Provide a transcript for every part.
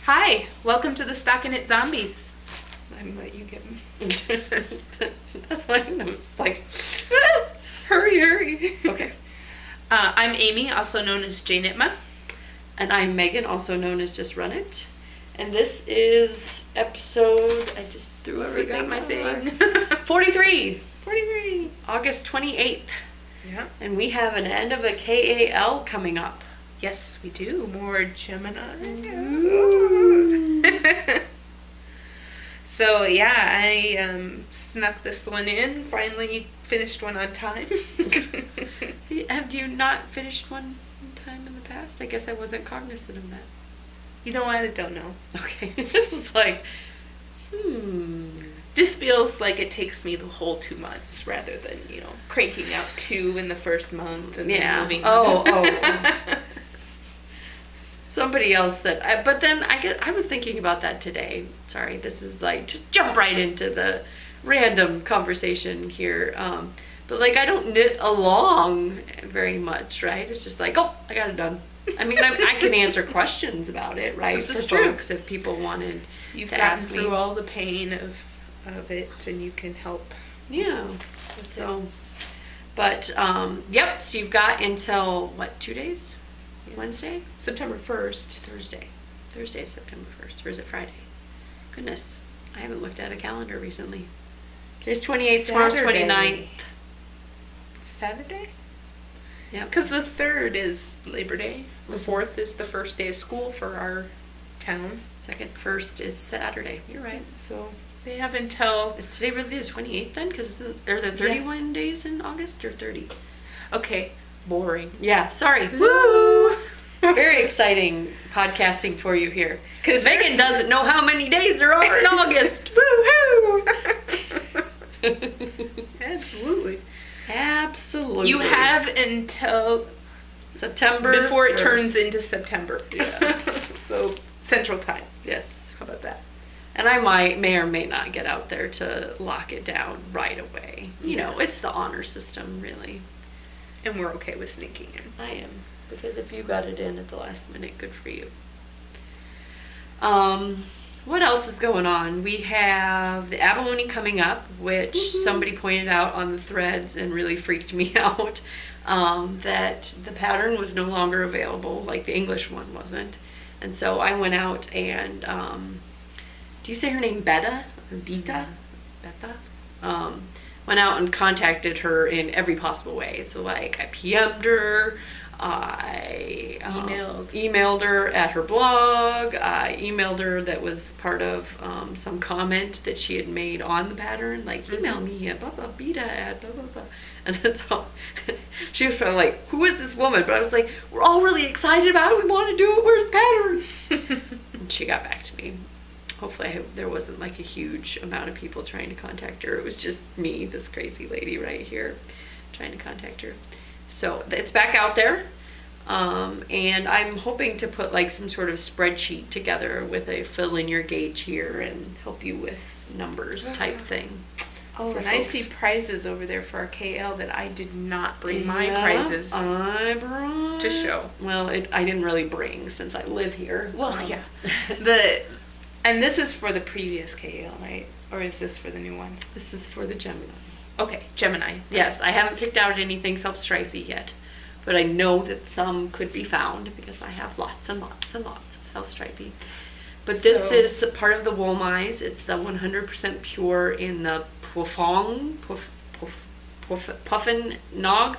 Hi, welcome to the Stockinit Zombies. I'm gonna let you get introduced. That's fine. I was like, hurry. Okay. I'm Amy, also known as J Nitma. And I'm Megan, also known as Just Run It. And this is episode, I just threw everything. My thing. 43. 43. August 28th. Yeah. And we have an end of a KAL coming up. Yes, we do. More Gemini. So yeah, I snuck this one in. Finally finished one on time. Have you not finished one in time in the past? I guess I wasn't cognizant of that. You know what? I don't know. Okay. It was like, Just feels like it takes me the whole 2 months rather than, cranking out 2 in the first month and then moving on. Somebody else that, but then I was thinking about that today. Sorry, this is like, just jump right into the random conversation here. But like, I don't knit along very much, right? It's just like, oh, I got it done. I mean, I can answer questions about it, right? This is for true. Folks, if people wanted You've to gotten ask me. through all the pain of it, and you can help. Yeah. So, but yep. So you've got until what? 2 days? Wednesday? September 1st. Thursday. Thursday is September 1st. Or is it Friday? Goodness. I haven't looked at a calendar recently. Today's 28th, tomorrow's 29th. Saturday? Yeah. Because the 3rd is Labor Day. The 4th is the first day of school for our town. First is Saturday. You're right. So they have until... Is today really the 28th then? Because are there 31 days in August or 30? Okay. Boring. Yeah, sorry. Woo! Very exciting podcasting for you here. Because Megan doesn't know how many days there are in August. Woohoo! Absolutely. Absolutely. You have until September before it 1st. turns into September. Yeah. So Central Time. Yes. How about that? And I may or may not get out there to lock it down right away. You know, it's the honor system, really. And we're okay with sneaking in. I am. Because if you got it in at the last minute, good for you. What else is going on? We have the abalone coming up, which somebody pointed out on the threads and really freaked me out. That the pattern was no longer available, like the English one wasn't. And so I went out and, do you say her name Betta? Or Beta? Betta? Went out and contacted her in every possible way. So like I PM'd her, I emailed her at her blog, I emailed her that was part of some comment that she had made on the pattern, like email me at beta at blah blah blah. And then so she was probably like, who is this woman? But I was like, we're all really excited about it, we want to do it, where's the pattern? And she got back to me. Hopefully there wasn't like a huge amount of people trying to contact her. It was just me, this crazy lady right here, trying to contact her. So it's back out there. And I'm hoping to put like some sort of spreadsheet together with a fill in your gauge here and help you with numbers type thing. Oh, and I see prizes over there for our KL that I did not bring my prizes I brought to show. Well, I didn't really bring since I live here. Well, yeah. And this is for the previous KL, right? Or is this for the new one? This is for the Gemini. Okay, Gemini. Yes, I haven't picked out anything self-stripey yet, but I know that some could be found because I have lots and lots and lots of self-stripey. But this is part of the Woolmize. It's the 100% pure in the Puffin Nog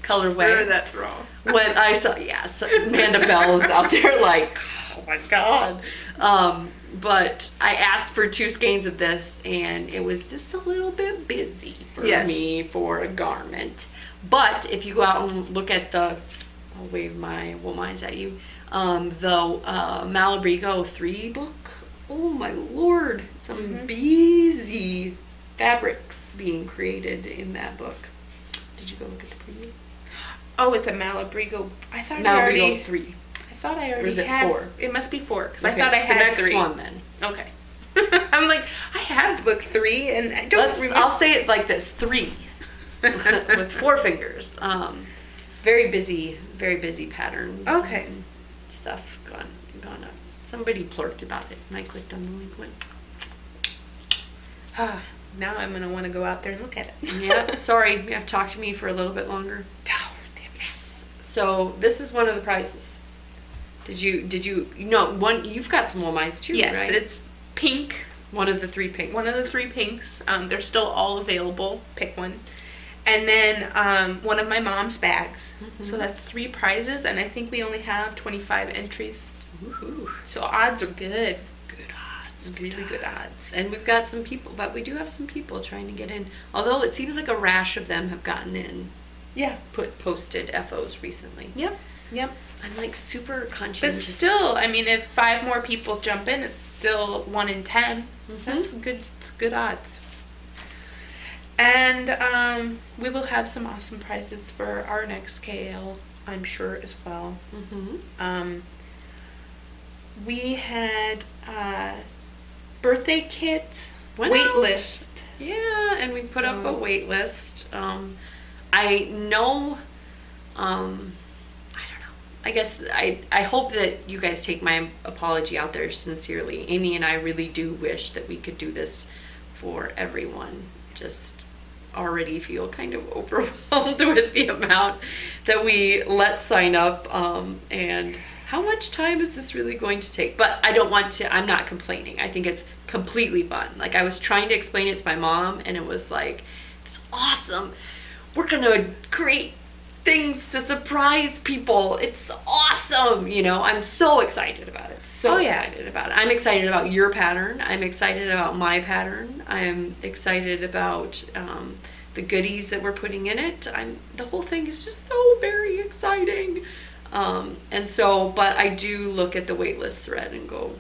colorway. Sure, that's wrong. When I saw, so Amanda Bell is out there like, oh my god. But I asked for 2 skeins of this, and it was just a little bit busy for me for a garment. But if you go out and look at I'll wave my Woolmize at you, the Malabrigo 3 book, oh my lord, some busy fabrics being created in that book. Did you go look at the preview? Oh, it's a Malabrigo. I thought Malabrigo 3. I thought I already or is it had 4? It must be 4 because I thought I had the next 3. one then. Okay. I'm like, I have book 3 and I don't remember. I'll say it like this: 3 with 4 fingers. Very busy pattern. Okay. stuff gone up. Somebody blurted about it, and I clicked on the link. Went. Now I'm gonna want to go out there and look at it. Yeah. Sorry, you have to talk to me for a little bit longer. Oh, damn it. Yes. So this is one of the prizes. Did you one? You've got some Womize too, yes, right? it's pink. One of the 3 pinks. One of the 3 pinks. They're still all available. Pick one. And then one of my mom's bags. So that's 3 prizes, and I think we only have 25 entries. Woohoo. So odds are good. Good odds. Really good odds. And we've got some people, but we do have some people trying to get in. Although it seems like a rash of them have gotten in. Yeah. Posted FOs recently. Yep. I'm like super conscientious. But still, I mean, if 5 more people jump in, it's still 1 in 10. That's good odds. And we will have some awesome prizes for our next KL, I'm sure, as well. We had birthday kit wait list. Yeah, and we put up a wait list. I know. I guess I hope that you guys take my apology out there sincerely. Amy and I really do wish that we could do this for everyone. Just already feel kind of overwhelmed with the amount that we let sign up, and how much time is this really going to take? But I don't want to, I'm not complaining. I think it's completely fun. Like, I was trying to explain it to my mom, and it was like, it's awesome. We're gonna create things to surprise people. It's awesome. You know, I'm so excited about it. Excited about it. I'm excited about your pattern. I'm excited about my pattern. I'm excited about the goodies that we're putting in it. The whole thing is just so very exciting. And so, but I do look at the waitlist thread and go,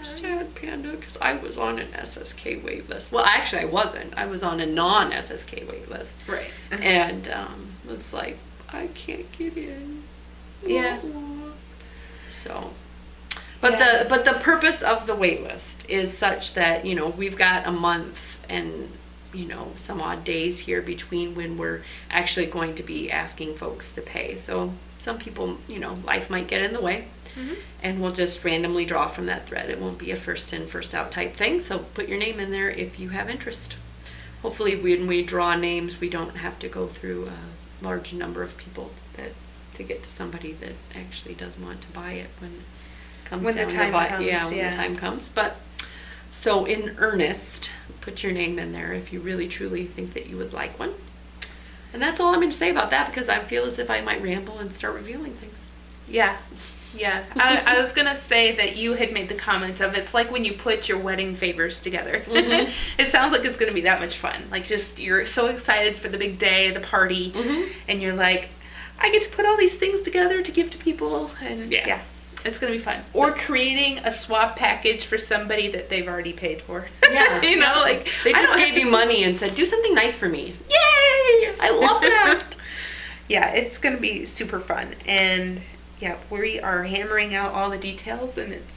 sad panda, because I was on an SSK waitlist. Well, actually I wasn't. I was on a non-SSK waitlist. Right. And it's like, I can't get in. Yeah. So, but the purpose of the waitlist is such that, you know, we've got a month and, you know, some odd days here between when we're actually going to be asking folks to pay. So some people, you know, life might get in the way, and we'll just randomly draw from that thread. It won't be a first in, first out type thing. So put your name in there if you have interest. Hopefully when we draw names, we don't have to go through a large number of people to get to somebody that actually does want to buy it when the time comes. But so in earnest, put your name in there if you really truly think that you would like one. And that's all I'm going to say about that, because I feel as if I might ramble and start revealing things. Yeah. I was going to say that you had made the comment of, it's like when you put your wedding favors together. It sounds like it's going to be that much fun. Like, just, you're so excited for the big day, the party, and you're like, I get to put all these things together to give to people, and yeah. It's going to be fun. Or creating a swap package for somebody that they've already paid for. Yeah. You know, like, they just gave you money and said, do something nice for me. Yay! I love that. Yeah, it's going to be super fun. And yeah, we are hammering out all the details, and it's,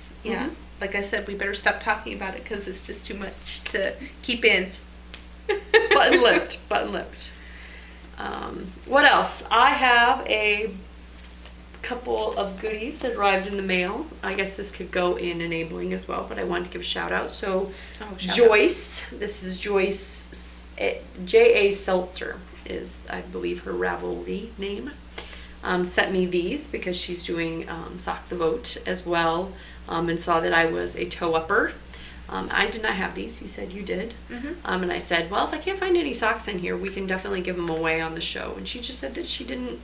like I said, we better stop talking about it because it's just too much to keep in. Button-lipped. What else? I have a couple of goodies that arrived in the mail. I guess this could go in enabling as well, but I wanted to give a shout out. So Joyce, this is Joyce, J.A. Seltzer is, I believe, her Ravelry name, sent me these because she's doing Sock the Vote as well, and saw that I was a toe-upper. I did not have these. You said you did. And I said, well, if I can't find any socks in here, we can definitely give them away on the show. And she just said that she didn't,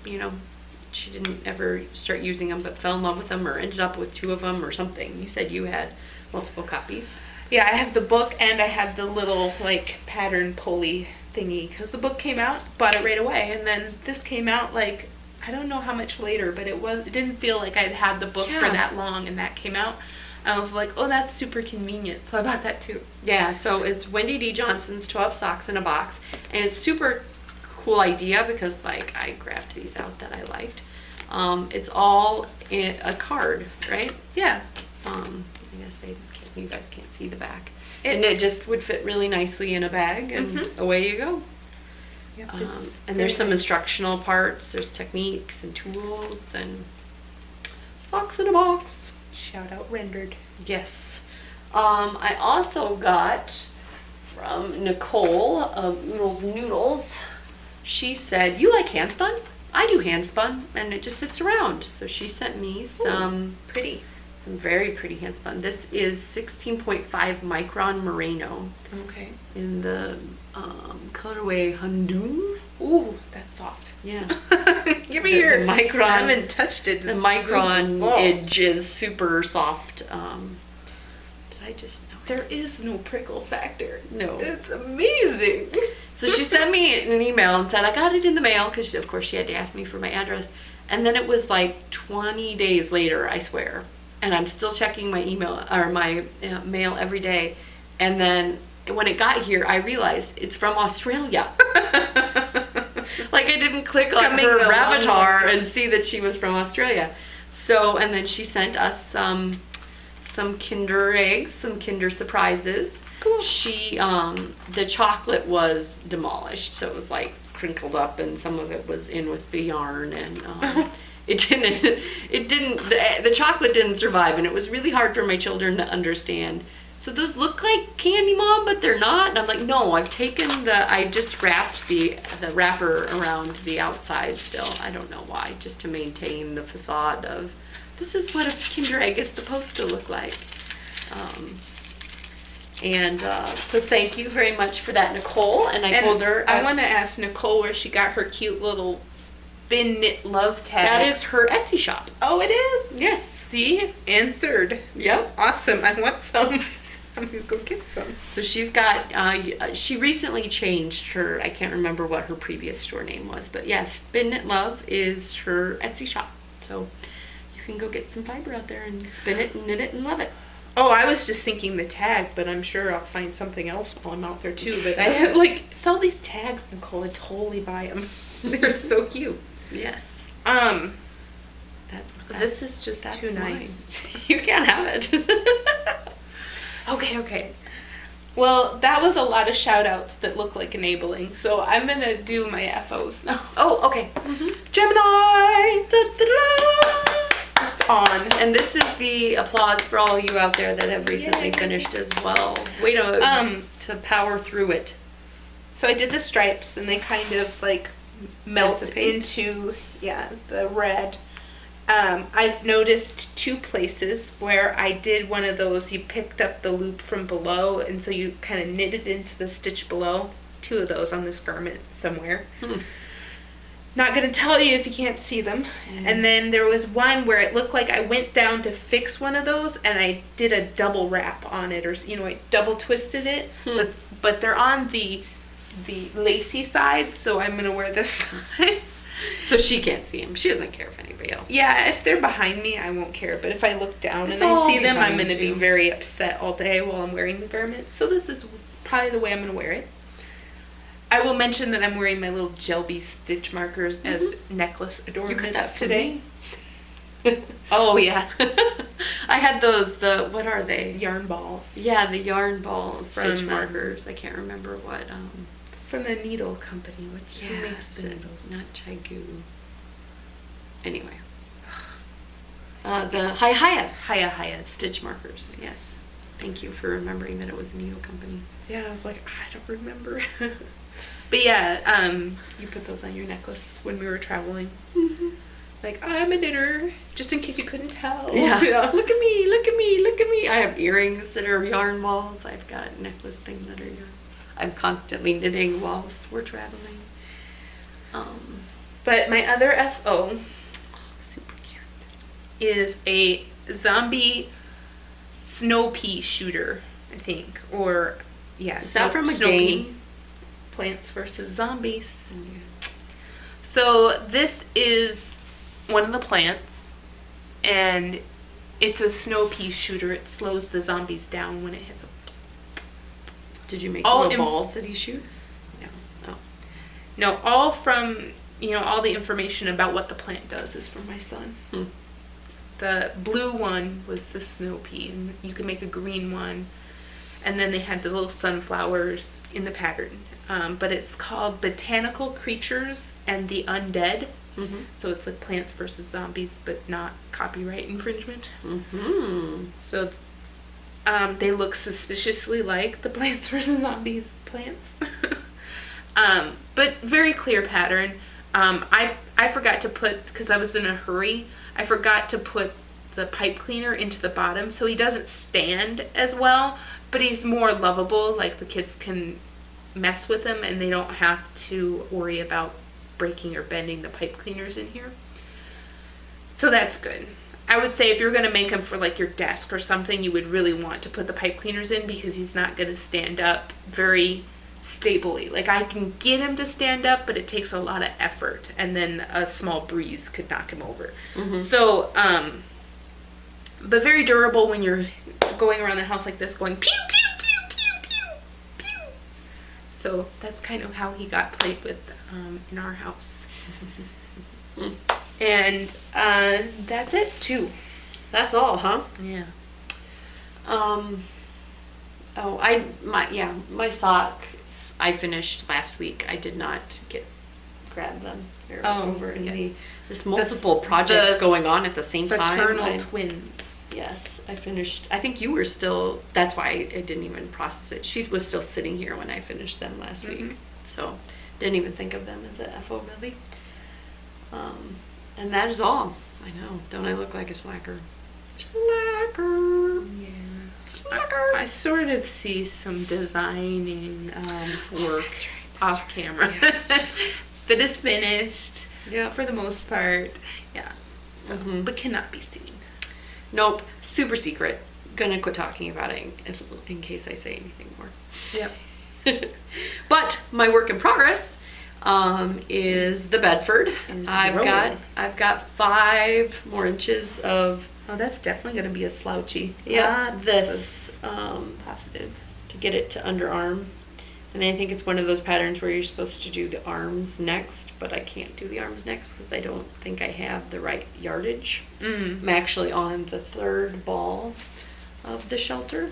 she didn't ever start using them, but fell in love with them or ended up with 2 of them or something. You said you had multiple copies. Yeah, I have the book and I have the little, like, pattern pulley thingy, because the book came out, bought it right away, and then this came out, like, I don't know how much later, but it didn't feel like I'd had the book for that long, and that came out. I was like, oh, that's super convenient, so I bought that too. Yeah, so it's Wendy D. Johnson's 12 Socks in a Box, and it's super cool idea because, like, I grabbed these out that I liked. It's all in a card, right? Yeah. I guess you guys can't see the back. And it just would fit really nicely in a bag, and away you go. Yep, and there's some instructional parts. There's techniques and tools, and Socks in a box. Shout out rendered. Yes. I also got from Nicole of Oodles Noodles. She said, "You like hand spun? I do hand spun, and it just sits around." So she sent me some very pretty hand spun. This is 16.5 micron merino. Okay. In the colorway Hundoon. Ooh, that's soft. Yeah. Give me your micron. I haven't touched it. The micron edge is super soft. Did I just know? There is no prickle factor. No. It's amazing. So she sent me an email and said, "I got it in the mail," because of course she had to ask me for my address. And then it was like 20 days later, I swear. And I'm still checking my email or my mail every day. And then when it got here, I realized it's from Australia. Like I didn't click on her avatar and see that she was from Australia. So, and then she sent us some Kinder eggs, some Kinder surprises. Cool. She, the chocolate was demolished, so it was like crinkled up, and some of it was in with the yarn, and the chocolate didn't survive, and it was really hard for my children to understand. So those look like candy, Mom, but they're not. And I'm like, no, I just wrapped the wrapper around the outside still. I don't know why, just to maintain the facade of, this is what a Kinder Egg is supposed to look like. So thank you very much for that, Nicole. And I told her. I want to ask Nicole where she got her cute little Spin Knit Love tag. That is her Etsy shop. Oh, it is? Yes. See? Answered. Yep. Awesome. I want some. I'm going to go get some. So she's got, she recently changed her, I can't remember what her previous store name was, but yes, Spin Knit Love is her Etsy shop. So you can go get some fiber out there and spin it and knit it and love it. Oh, I was just thinking the tag, but I'm sure I'll find something else while I'm out there too. But I sell these tags, Nicole. I totally buy them. They're so cute. Yes. This is just too nice. You can't have it. Okay. Well, that was a lot of shout outs that look like enabling, so I'm going to do my FOs now. Oh, okay. Gemini! It's on. And this is the applause for all you out there that have recently finished as well. Way to power through it. So I did the stripes, and they kind of like melt into the red. I've noticed two places where I did one of those, you picked up the loop from below, and so you kind of knitted into the stitch below. Two of those on this garment somewhere. Not going to tell you if you can't see them. And then there was one where it looked like I went down to fix one of those, and I did a double wrap on it, or I double twisted it. But they're on the lacy side, so I'm going to wear this side. So she can't see them. She doesn't care if anybody else. Yeah, if they're behind me, I won't care. But if I look down and I see them, I'm going to be very upset all day while I'm wearing the garment. So this is probably the way I'm going to wear it. I will mention that I'm wearing my little Jelby stitch markers as necklace adornments today. Oh, yeah. I had those, what are they? Yarn balls. Yeah, the yarn balls stitch markers. I can't remember what. From the needle company. Who makes the needles? Not Chaigu. Anyway. The Hiya stitch markers. Yes. Thank you for remembering that it was a needle company. Yeah, I was like, I don't remember. But yeah, you put those on your necklace when we were traveling. Like, I'm a knitter, just in case you couldn't tell. Yeah. Look at me, look at me, look at me. I have earrings that are yarn balls. I've got necklace things that are yarn. I'm constantly knitting whilst we're traveling. But my other FO, super cute, is a zombie snow pea shooter, I think. Or, is that from a game? Plants vs. Zombies. So this is one of the plants, and it's a snow pea shooter. It slows the zombies down when it hits them. Did you make little balls that he shoots? No, all from, all the information about what the plant does is from my son. The blue one was the snow pea, and you can make a green one. And then they had the little sunflowers in the pattern. But it's called Botanical Creatures and the Undead. Mm-hmm. So it's like Plants vs. Zombies, but not copyright infringement. Mm-hmm. So they look suspiciously like the Plants vs. Zombies plants. But very clear pattern. I forgot to put, because I was in a hurry, I forgot to put the pipe cleaner into the bottom, so he doesn't stand as well, but he's more lovable. Like, the kids can mess with him and they don't have to worry about breaking or bending the pipe cleaners in here. So that's good. I would say if you're going to make him for like your desk or something, you would really want to put the pipe cleaners in, because he's not going to stand up very stably. Like, I can get him to stand up, but it takes a lot of effort, and then a small breeze could knock him over. Mm-hmm. So, but very durable when you're going around the house like this, going pew, pew, pew, pew, pew, pew. So that's kind of how he got played with in our house. And that's it too. That's all, huh? Yeah. My socks I finished last week. I did not grab them. They're over in this multiple projects going on at the same time. Fraternal twins. Yes, I finished. I think you were still. That's why I didn't even process it. She was still sitting here when I finished them last week, so didn't even think of them as a FO really. And that is all. I know. Don't I look like a slacker? Slacker. Yeah. Slacker. I sort of see some designing work off camera. Yes. That is finished. Yeah. For the most part. Yeah. So, but cannot be seen. Nope. Super secret. Gonna quit talking about it in case I say anything more. Yep. But my work in progress is the Bedford. I've got 5 more inches of. Oh, that's definitely going to be a slouchy. Yeah, this positive to get it to underarm, and I think it's one of those patterns where you're supposed to do the arms next, but I can't do the arms next because I don't think I have the right yardage. I'm actually on the 3rd ball of the shelter,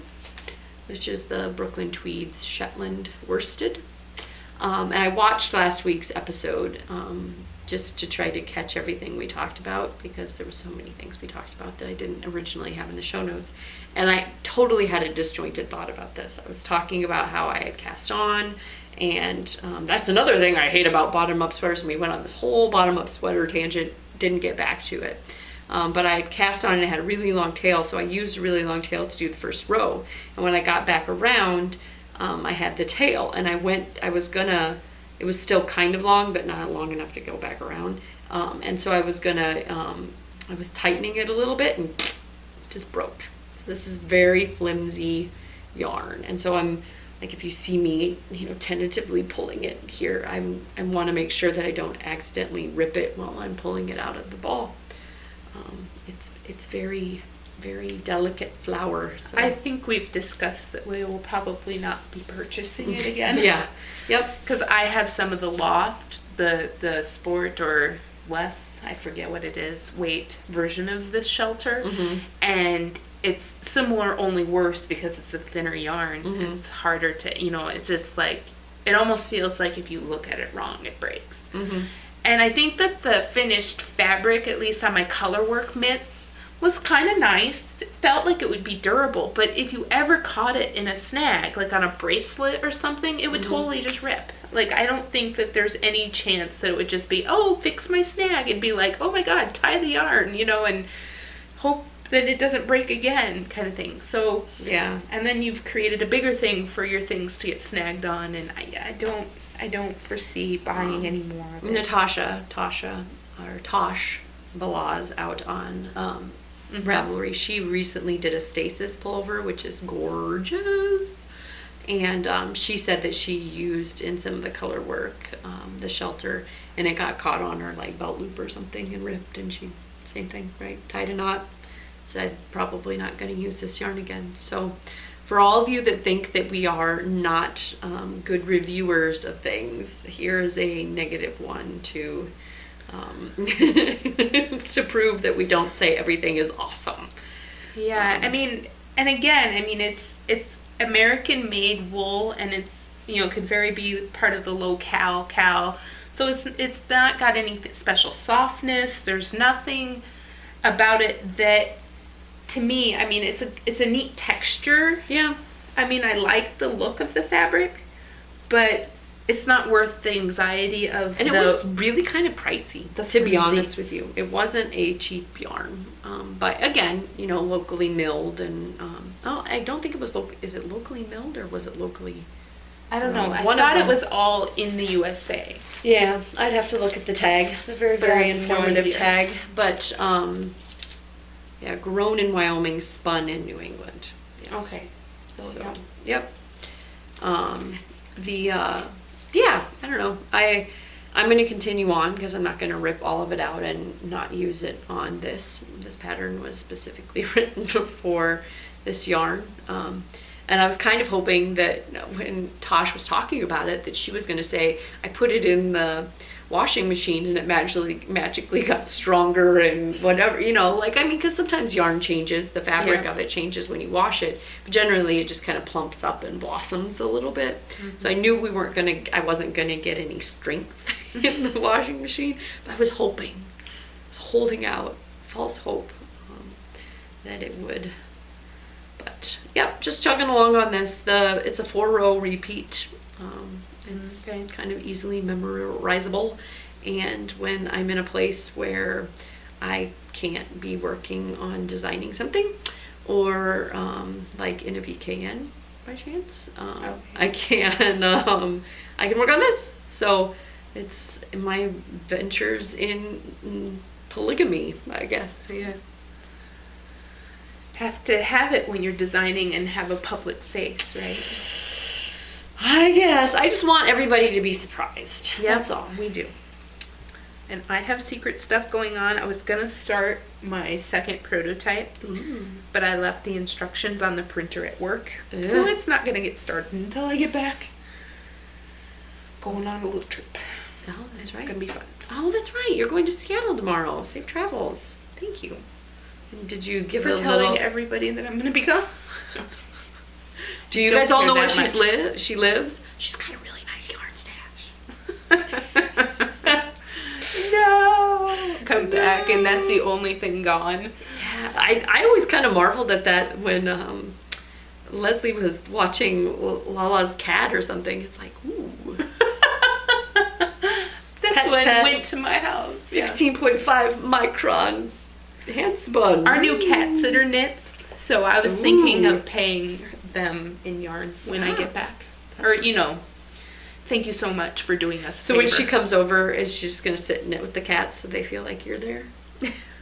which is the Brooklyn Tweeds Shetland worsted. And I watched last week's episode just to try to catch everything we talked about, because there were so many things we talked about that I didn't originally have in the show notes. And I totally had a disjointed thought about this. I was talking about how I had cast on, and that's another thing I hate about bottom-up sweaters, and we went on this whole bottom-up sweater tangent, didn't get back to it. But I had cast on and it had a really long tail, so I used a really long tail to do the first row. And when I got back around, I had the tail, and it was still kind of long, but not long enough to go back around. And so I was tightening it a little bit, and it just broke. So this is very flimsy yarn. And so I'm, like, if you see me, tentatively pulling it here, I want to make sure that I don't accidentally rip it while I'm pulling it out of the ball. It's very, very delicate flower. So. I think we've discussed that we will probably not be purchasing it again. Yeah. Yep. Because I have some of the Loft, the sport or less, I forget what it is, weight version of this shelter, and it's similar, only worse because it's a thinner yarn. It's harder to, it's just like, it almost feels like if you look at it wrong, it breaks. And I think that the finished fabric, at least on my colorwork mitts, was kind of nice. It felt like it would be durable, but if you ever caught it in a snag, like on a bracelet or something, it would totally just rip. Like, I don't think that there's any chance that it would just be, oh, fix my snag, and be like, oh my god, tie the yarn, and hope that it doesn't break again, kind of thing. So, yeah. And then you've created a bigger thing for your things to get snagged on, and I don't foresee buying any more of it. Tasha Balaz out on Ravelry, she recently did a stasis pullover, which is gorgeous, and she said that she used in some of the color work the shelter, and it got caught on her like belt loop or something and ripped, and she, same thing, right, tied a knot, said probably not going to use this yarn again. So for all of you that think that we are not good reviewers of things, here is a -1 to prove that we don't say everything is awesome. Yeah, it's American made wool, and it's, could very be part of the locale. So it's not got any special softness. There's nothing about it that, to me, I mean, it's a neat texture. Yeah. I mean, I like the look of the fabric, but it's not worth the anxiety of. And it was really kind of pricey, to be honest with you. It wasn't a cheap yarn. But again, you know, locally milled, and I don't think it was is it locally milled or was it locally? I don't know. I thought it was all in the USA. Yeah, I'd have to look at the tag, the very informative tag. But yeah, grown in Wyoming, spun in New England. Yes. Okay. So yep. Yeah, I don't know. I'm going to continue on because I'm not going to rip all of it out and not use it on this. This pattern was specifically written for this yarn. And I was kind of hoping that when Tosh was talking about it, that she was going to say, I put it in the washing machine and it magically got stronger and whatever, you know, like, I mean, because sometimes yarn changes, the fabric of it changes when you wash it, but generally it just kind of plumps up and blossoms a little bit. So I knew I wasn't going to get any strength in the washing machine, but I was hoping, I was holding out false hope that it would. But yep, just chugging along on this. It's a 4-row repeat. It's kind of easily memorizable, and when I'm in a place where I can't be working on designing something, or like in a VKN by chance, I can work on this. So it's my ventures in polygamy, I guess. Yeah. Have to have it when you're designing and have a public face, right? I guess. I just want everybody to be surprised. Yep. That's all. We do. And I have secret stuff going on. I was going to start my second prototype, but I left the instructions on the printer at work. So it's not going to get started until I get back. Going on a little trip. Oh, that's right. It's going to be fun. Oh, that's right. You're going to Seattle tomorrow. Safe travels. Thank you. And did you give for telling everybody that I'm going to be gone? Do you guys all know where she lives? She's got a really nice yarn stash. No. Come back and that's the only thing gone. Yeah, I always kind of marveled at that when Leslie was watching Lala's cat or something. It's like, ooh. This one went to my house. 16.5 micron hand spun. Our new cat sitter knits, so I was thinking of paying them in yarn when I get back. Or, you know, thank you so much for doing us a favor. When she comes over, is she just going to sit and knit with the cats so they feel like you're there?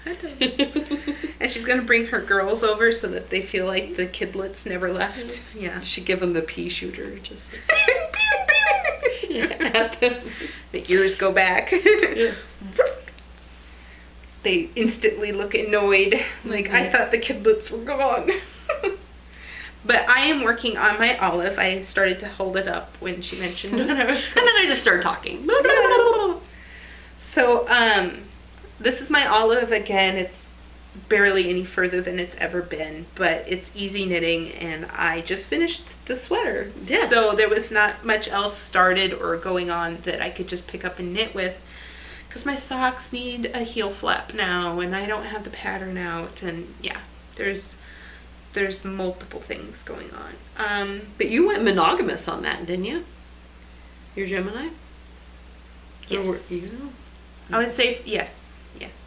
And she's going to bring her girls over so that they feel like the kidlets never left. Yeah. She give them the pea shooter. Just the ears go back. They instantly look annoyed. Like, I thought the kidlets were gone. But I am working on my olive. I started to hold it up when she mentioned when I was and then I just started talking. So, this is my olive. Again, it's barely any further than it's ever been, but it's easy knitting, and I just finished the sweater. Yes. So there was not much else started or going on that I could just pick up and knit with, because my socks need a heel flap now, and I don't have the pattern out, and yeah, there's multiple things going on. But you went monogamous on that, didn't you? You're Gemini? Yes. I would say yes.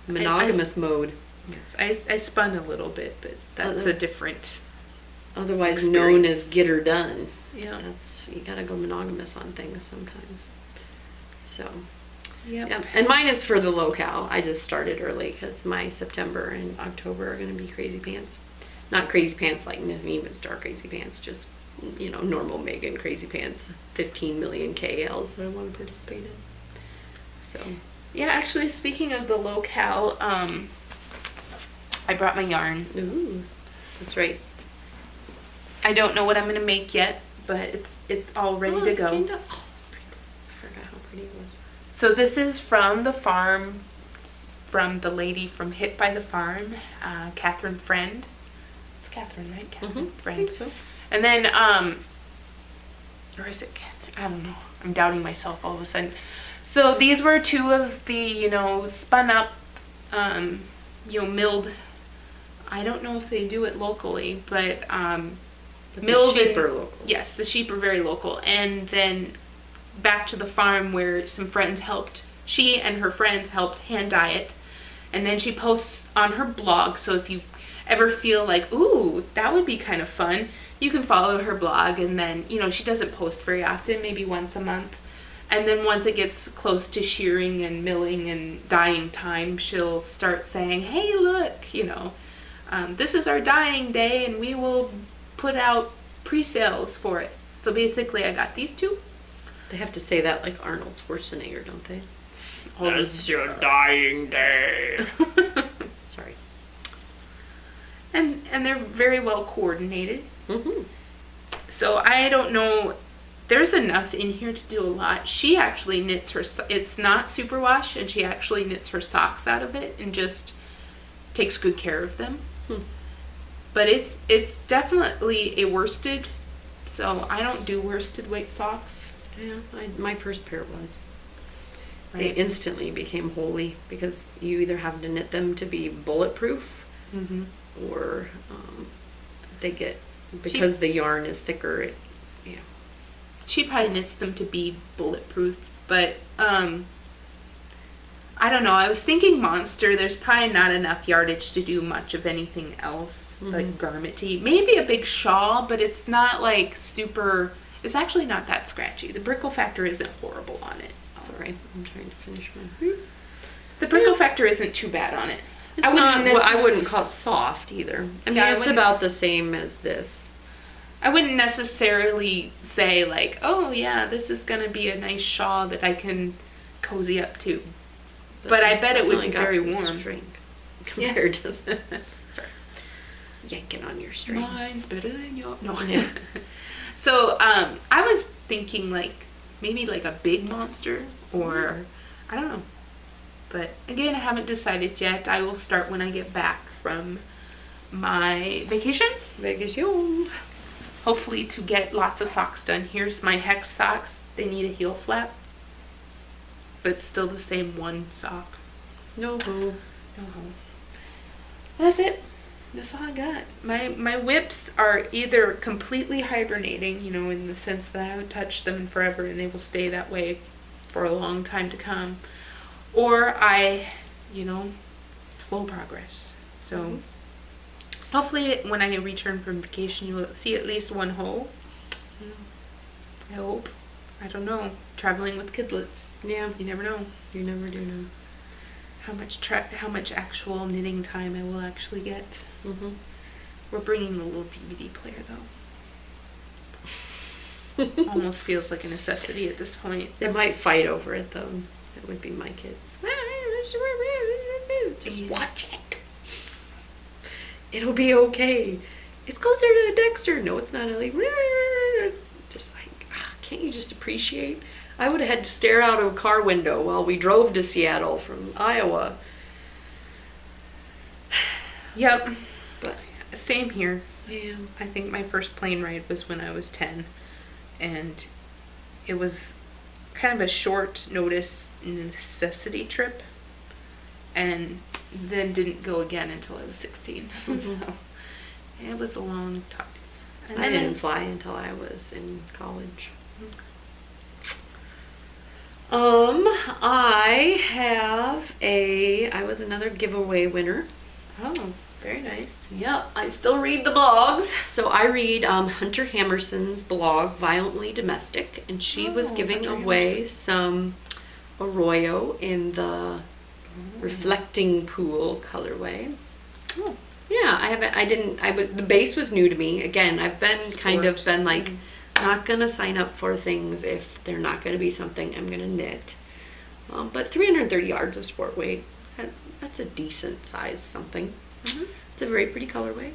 Monogamous mode. Yes, I spun a little bit, but that's a different otherwise experience. Known as get her done. Yeah. You gotta go monogamous on things sometimes. So. Yep. Yeah. And mine is for the locale. I just started early because my September and October are going to be crazy pants. Not crazy pants like Naveen Star crazy pants, just, you know, normal Megan crazy pants. 15 million KLs that I want to participate in. So. Yeah, actually, speaking of the locale, I brought my yarn. Ooh, that's right. I don't know what I'm going to make yet, but it's all ready to go. It's pretty. I forgot how pretty it was. So this is from the farm, from the lady from Hit by the Farm, Catherine Friend. It's Catherine, right? Catherine Friend. I think so. And then, or is it Catherine? I don't know. I'm doubting myself all of a sudden. So these were two of the, spun up, milled. I don't know if they do it locally, but milled. The sheep are local. Yes, the sheep are very local. And then back to the farm where some friends helped. She and her friends helped hand dye it. And then she posts on her blog. So if you ever feel like, ooh, that would be kind of fun, you can follow her blog. And then, she doesn't post very often, maybe once a month. And then once it gets close to shearing and milling and dyeing time, she'll start saying, hey, look, this is our dyeing day and we will put out pre-sales for it. So basically I got these two. They have to say that like Arnold Schwarzenegger, don't they? It's your dyeing day. Sorry. And they're very well coordinated. Mm-hmm. So I don't know. There's enough in here to do a lot. She actually knits it's not superwash, and she actually knits her socks out of it and just takes good care of them. But it's definitely a worsted, so I don't do worsted weight socks. Yeah, my first pair was. Right. They instantly became holy because you either have to knit them to be bulletproof, or they get, because the yarn is thicker. She probably knits them to be bulletproof, but I don't know. I was thinking monster. There's probably not enough yardage to do much of anything else, like garmenty. Maybe a big shawl, but it's not like super. It's actually not that scratchy. The brickle factor isn't horrible on it. Sorry, I'm trying to finish mine. The brickle factor isn't too bad on it. I wouldn't call it soft either. I mean, it's about the same as this. I wouldn't necessarily say like, oh yeah, this is gonna be a nice shawl that I can cozy up to. But I bet it would be very warm. Strength compared to sorry, yanking on your string. Mine's better than yours. No. Yeah. So I was thinking like maybe like a big monster, or I don't know. But again, I haven't decided yet. I will start when I get back from my vacation. Hopefully to get lots of socks done. Here's my hex socks. They need a heel flap, but it's still the same one sock. No. That's it. That's all I got. My whips are either completely hibernating, in the sense that I haven't touched them in forever and they will stay that way for a long time to come, or I, slow progress. So hopefully when I return from vacation you will see at least one hoe. I hope. I don't know. Traveling with kidlets. Yeah. You never know. You never do know. How much actual knitting time I will actually get. We're bringing the little DVD player though. Almost feels like a necessity at this point. They might fight over it though. It would be my kids. Just watch it. It'll be okay. It's closer to Dexter. No, it's not, Ellie. Just like, can't you just appreciate? I would have had to stare out of a car window while we drove to Seattle from Iowa. Yep. But same here. Yeah. I think my first plane ride was when I was 10. And it was kind of a short notice necessity trip. And then didn't go again until I was 16. So it was a long time. And I didn't fly until I was in college. I was another giveaway winner. Oh, very nice. Yep, I still read the blogs. So I read Hunter Hammerson's blog, Violently Domestic, and she was giving away some Arroyo in the Reflecting Pool colorway. Oh. Yeah, the base was new to me. Again, I've been like, not gonna sign up for things if they're not gonna be something I'm gonna knit. But 330 yards of sport weight, that's a decent size something. It's a very pretty colorway.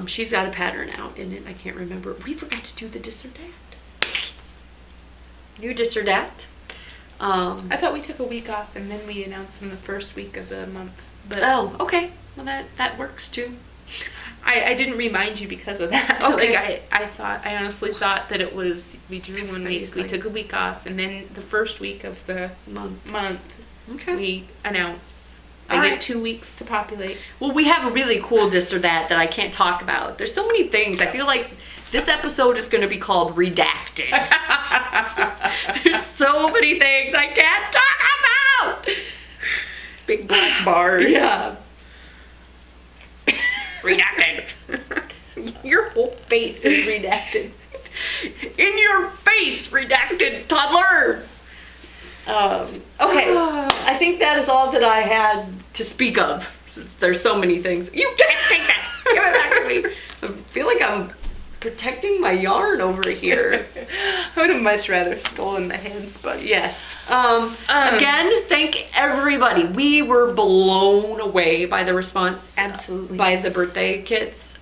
She's got a pattern out in it. I can't remember. We forgot to do the dis or dat. New dis or dat. I thought we took a week off and then we announced in the first week of the month. But oh, okay. Well, that works too. I didn't remind you because of that. Okay. Like I honestly thought that it was, we drew 1 week, we took a week off, and then the first week of the month Okay. we announce All I right. get 2 weeks to populate. Well, we have a really cool this or that I can't talk about. There's so many things. I feel like this episode is going to be called Redacted. There's so many things I can't talk about. Big black bars. Yeah. Redacted. Your whole face is redacted. In your face, redacted toddler. Okay, I think that is all that I had to speak of. Since there's so many things. You can't take that. Give it back to me. I feel like I'm protecting my yarn over here. I would have much rather stolen the hands, but Yes. Again, thank everybody. We were blown away by the response. Absolutely. By the birthday kits.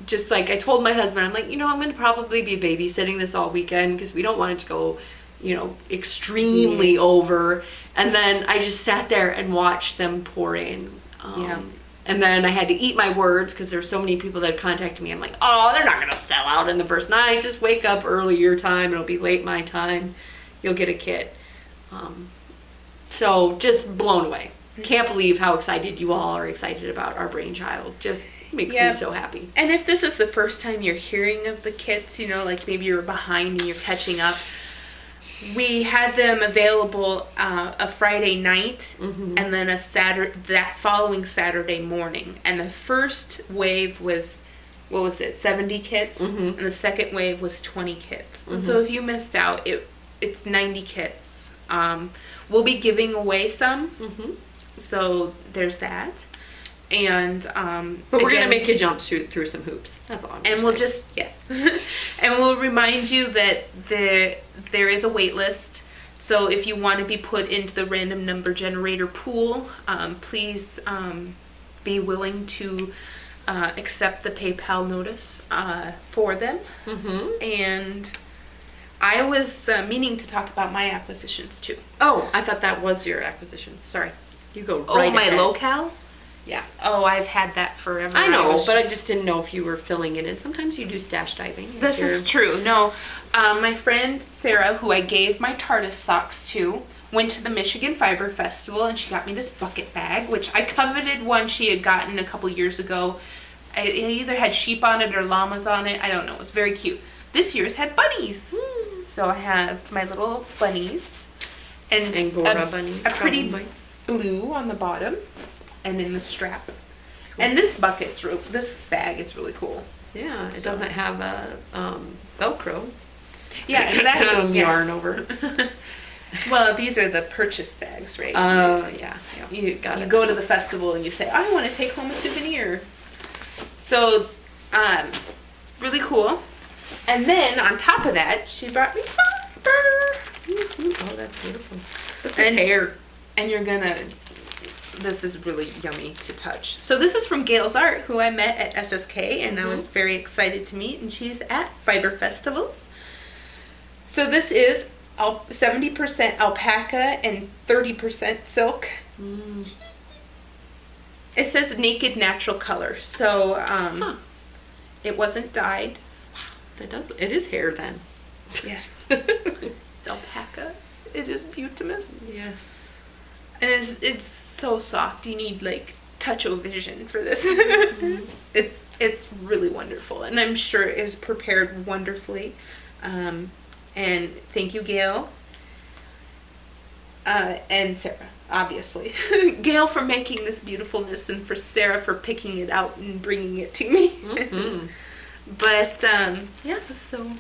Just like I told my husband, I'm like, I'm going to probably be babysitting this all weekend because we don't want it to go, extremely over. And then I just sat there and watched them pour in. And then I had to eat my words because there were so many people that contacted me. I'm like, oh, they're not going to sell out in the first night. Just wake up early your time. It'll be late my time. You'll get a kit. So just blown away. Can't believe how excited you all are excited about our brainchild. Just makes me so happy. And if this is the first time you're hearing of the kits, like maybe you're behind and you're catching up, we had them available a Friday night and then that following Saturday morning. And the first wave was, 70 kits, and the second wave was 20 kits. So if you missed out, it's 90 kits. We'll be giving away some, so there's that. And but we're gonna make you jump through some hoops. That's all. And we'll just and we'll remind you that there is a wait list. So if you want to be put into the random number generator pool, please be willing to accept the PayPal notice for them. And I was meaning to talk about my acquisitions too. Oh, I thought that was your acquisitions. Sorry, you go right. Oh, my ahead. locale. Yeah. Oh, I've had that forever. I know, but I just didn't know if you were filling it in. Sometimes you do stash diving. This is true. No, my friend Sarah, who I gave my TARDIS socks to, went to the Michigan Fiber Festival and she got me this bucket bag, which I coveted one she had gotten a couple years ago. It either had sheep on it or llamas on it. I don't know. It was very cute. This year's had bunnies. So I have my little bunnies and Angora bunny. A pretty blue on the bottom. And in the strap. Cool. And this bag is really cool. Yeah, it doesn't have a Velcro. Yeah, exactly. Yarn over. Well, these are the purchase bags, right? Oh, yeah. You go to the festival and you say, I want to take home a souvenir. So, really cool. And then on top of that, she brought me fiber. Oh, that's beautiful. That's hair. And you're gonna. This is really yummy to touch. So this is from Gail's Art, who I met at SSK, and I was very excited to meet, and she's at Fiber Festivals. So this is 70% alpaca and 30% silk. It says naked natural color, so it wasn't dyed. Wow, it is hair then. Yes. It's alpaca. It is butamus. Yes. And it's so soft. You need touch-o-vision for this. It's really wonderful, and I'm sure it is prepared wonderfully. And thank you, Gail, and Sarah, obviously. Gail for making this beautifulness, and for Sarah for picking it out and bringing it to me. But yeah, so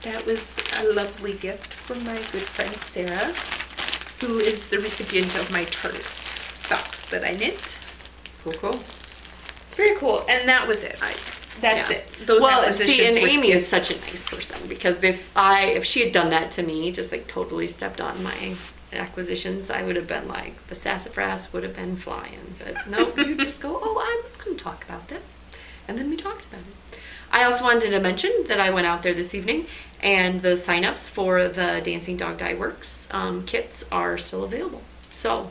that was a lovely gift from my good friend Sarah, who is the recipient of my TARDIS socks that I knit. Cool. Very cool. And that was it. That's it. See, and Amy is such a nice person, because if she had done that to me, just totally stepped on my acquisitions, I would have been like, the sassafras would have been flying. But no, you just go, oh, I was going to talk about this. And then we talked about it. I also wanted to mention that I went out there this evening, and the sign-ups for the Dancing Dog Dye Works kits are still available. So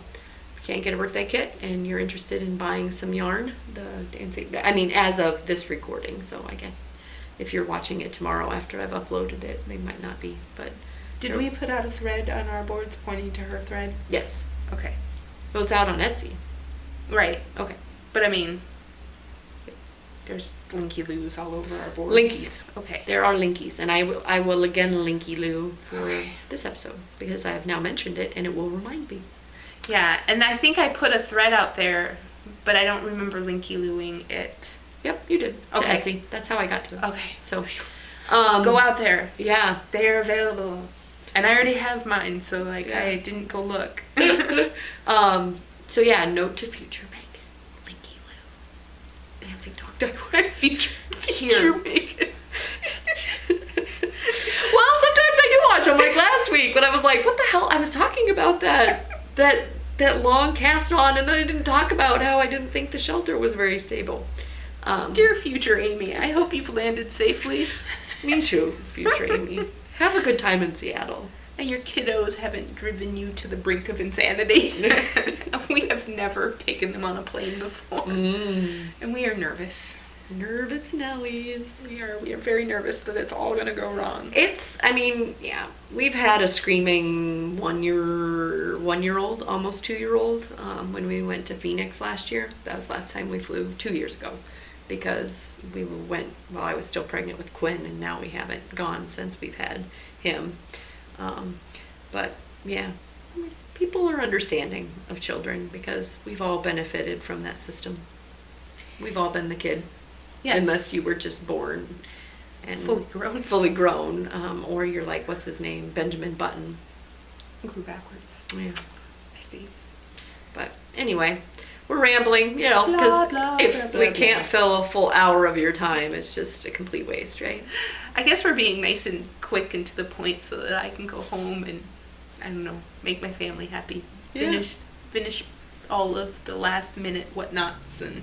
can't get a birthday kit and you're interested in buying some yarn, as of this recording, so I guess if you're watching it tomorrow after I've uploaded it, they might not be, but... Did we put out a thread on our boards pointing to her thread? Yes. Okay. Well, it's out on Etsy. Right. Okay. But I mean, there's Linky Loos all over our board. Linkies. Okay. There are linkies, and I will again Linky Loo for this episode because I have now mentioned it, and it will remind me. Yeah, and I think I put a thread out there, but I don't remember Linky Looing it. Yep, you did. Okay. To Etsy. That's how I got to it. Okay. So, go out there. Yeah. They are available. And I already have mine, so like I didn't go look. So yeah, note to future Megan. Linky Loo. Dancing Talk. Future Megan. Well, sometimes I do watch them, like last week when I was like, what the hell? I was talking about that long cast on, and then I didn't talk about how I didn't think the shelter was very stable. Dear future Amy, I hope you've landed safely. Me too, future Amy. Have a good time in Seattle. And your kiddos haven't driven you to the brink of insanity. We have never taken them on a plane before. And we are nervous. Nervous Nellies. We are very nervous that it's all going to go wrong. We've had a screaming one-year-old, almost 2-year-old, when we went to Phoenix last year. That was the last time we flew 2 years ago, because we went while I was still pregnant with Quinn, and now we haven't gone since we've had him. But yeah, people are understanding of children because we've all benefited from that system. We've all been the kid. Yes. Unless you were just born and fully grown, or you're like, what's his name, Benjamin Button. Grew backwards. Yeah, I see. But anyway, we're rambling, because if we can't fill a full hour of your time, it's just a complete waste, right? I guess we're being nice and quick and to the point so that I can go home and, I don't know, make my family happy. Yeah. Finish all of the last minute whatnots and...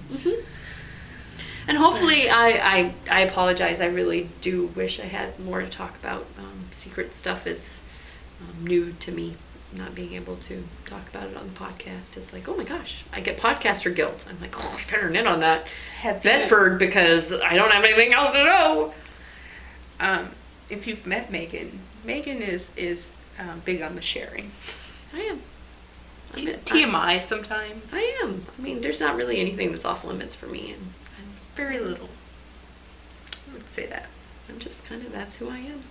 And hopefully, I apologize. I really do wish I had more to talk about. Secret stuff is new to me, not being able to talk about it on the podcast. It's like, oh my gosh, I get podcaster guilt. I'm like, oh, I better knit on that Bedford because I don't have anything else to know. If you've met Megan, Megan is big on the sharing. I am. TMI sometimes. I am. I mean, there's not really anything that's off limits for me, and very little. I would say that. I'm just kind of, that's who I am.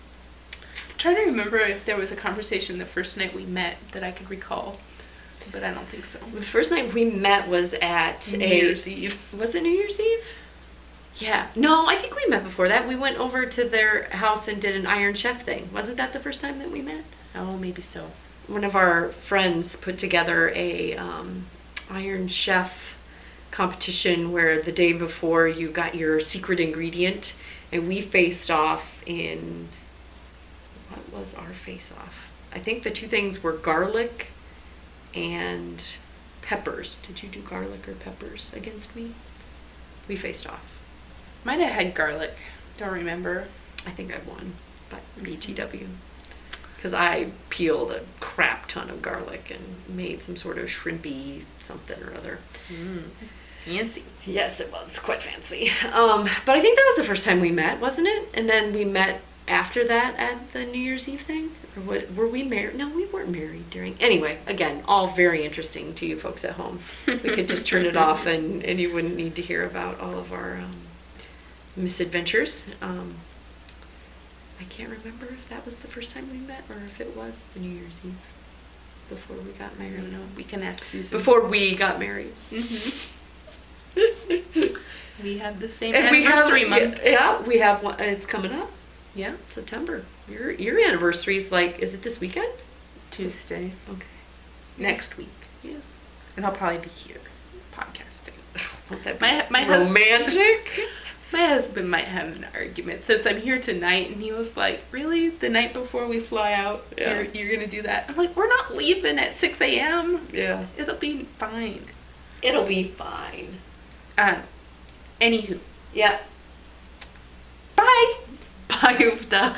I'm trying to remember if there was a conversation the first night we met that I could recall, but I don't think so. The first night we met was at New Year's Eve. Was it New Year's Eve? Yeah. No, I think we met before that. We went over to their house and did an Iron Chef thing. Wasn't that the first time that we met? Oh, maybe so. One of our friends put together a Iron Chef competition where the day before you got your secret ingredient, and we faced off in, what was our face-off? I think the two things were garlic and peppers. Did you do garlic or peppers against me? We faced off. Might have had garlic. Don't remember. I think I won, but BTW. Because I peeled a crap ton of garlic and made some sort of shrimpy something or other. Fancy. Yes, it was quite fancy. But I think that was the first time we met, wasn't it? And then we met after that at the New Year's Eve thing? Or what, were we married? No, we weren't married during. Anyway, again, all very interesting to you folks at home. We could just turn it off and you wouldn't need to hear about all of our misadventures. I can't remember if that was the first time we met or if it was the New Year's Eve before we got married. I don't know. We can ask Susan. Before we got married. We have the same anniversary month. Yeah, we have one. It's coming up. Yeah, September. Your anniversary's like, is it this weekend? Tuesday. Okay. Next week. Yeah. And I'll probably be here podcasting. Won't that be my romantic? My husband might have an argument since I'm here tonight, and he was like, really? The night before we fly out, you're going to do that? I'm like, we're not leaving at 6 a.m. Yeah. It'll be fine. It'll be fine. Anywho. Yeah. Bye. Bye, Ufta.